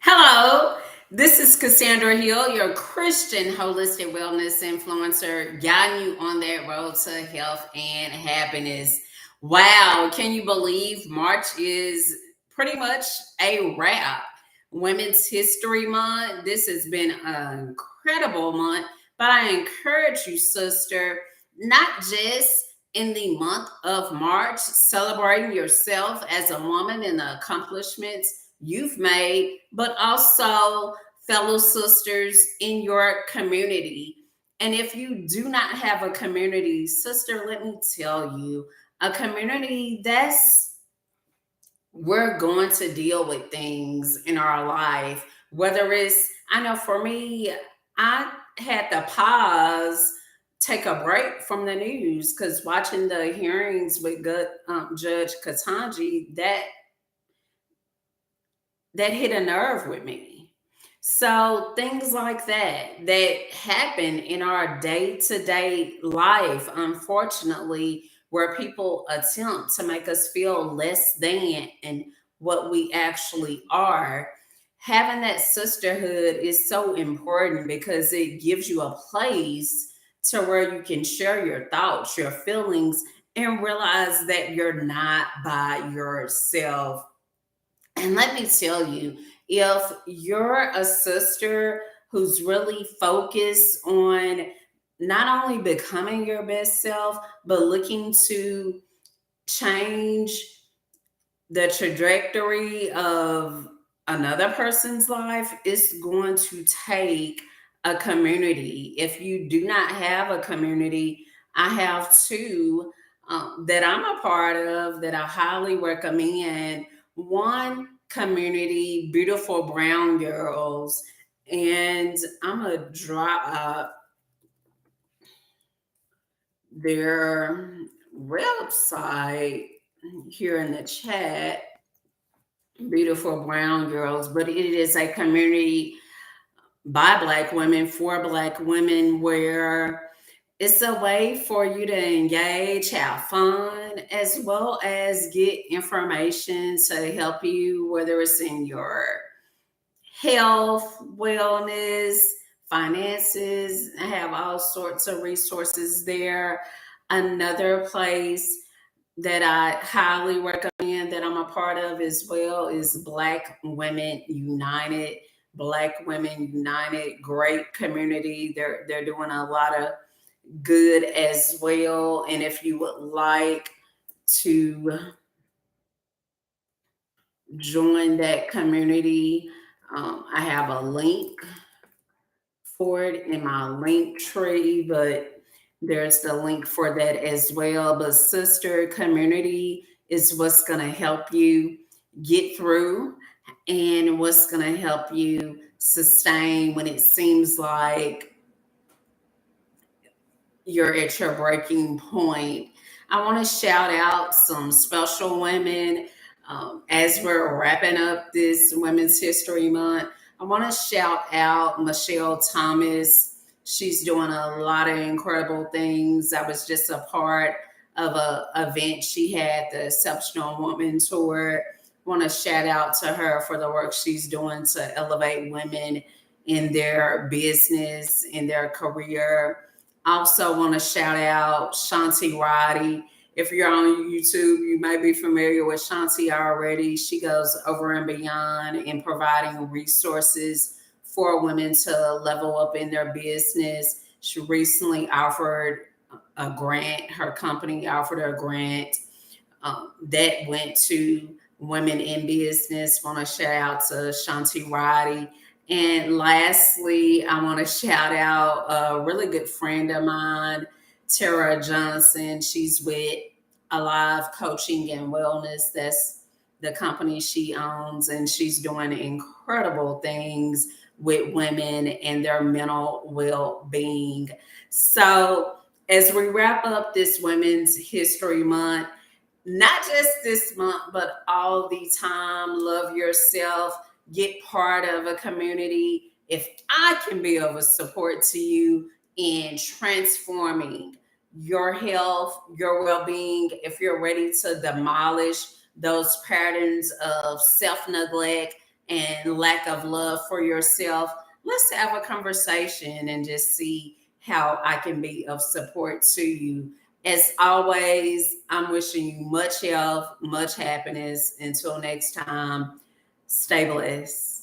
Hello, this is Cassandra Hill, your Christian holistic wellness influencer, guiding you on that road to health and happiness. Wow, can you believe March is pretty much a wrap? Women's History Month. This has been an incredible month, but I encourage you, sister, not just in the month of March, celebrating yourself as a woman and the accomplishments you've made, but also fellow sisters in your community. And if you do not have a community, sister, let me tell you, a community that's we're going to deal with things in our life, whether it's, I know for me, I had to pause, take a break from the news because watching the hearings with good Judge Katanji, that hit a nerve with me. So things like that happen in our day-to-day life, unfortunately, where people attempt to make us feel less than and what we actually are. Having that sisterhood is so important because it gives you a place to where you can share your thoughts, your feelings, and realize that you're not by yourself. And let me tell you, if you're a sister who's really focused on not only becoming your best self, but looking to change the trajectory of another person's life, it's going to take a community. If you do not have a community, I have two that I'm a part of that I highly recommend. One community, Beautiful Brown Girls, and I'm gonna drop their website here in the chat. Beautiful Brown Girls, but it is a community by Black women for Black women where it's a way for you to engage, have fun, as well as get information to help you, whether it's in your health, wellness, finances. I have all sorts of resources there. Another place that I highly recommend that I'm a part of as well is Black Women United. Black Women United, great community. They're doing a lot of good as well. And if you would like to join that community, I have a link for it in my link tree, but there's the link for that as well. But sister community is what's going to help you get through and what's going to help you sustain when it seems like you're at your breaking point. I want to shout out some special women as we're wrapping up this Women's History Month. I want to shout out Michelle Thomas. She's doing a lot of incredible things. I was just a part of a event she had, the Exceptional Woman Tour. Want to shout out to her for the work she's doing to elevate women in their business, in their career. I also want to shout out Shanti Roddy. If you're on YouTube, you may be familiar with Shanti already. She goes over and beyond in providing resources for women to level up in their business. She recently offered a grant, her company offered her a grant that went to women in business. Want to shout out to Shanti Roddy. And lastly, I want to shout out a really good friend of mine, Tara Johnson. She's with Alive Coaching and Wellness. That's the company she owns, and she's doing incredible things with women and their mental well being. So, as we wrap up this Women's History Month, not just this month, but all the time, love yourself, get part of a community. If I can be of a support to you in transforming your health, your well being, if you're ready to demolish those patterns of self neglect and lack of love for yourself, let's have a conversation and just see how I can be of support to you. As always, I'm wishing you much health, much happiness. Until next time, stay blessed.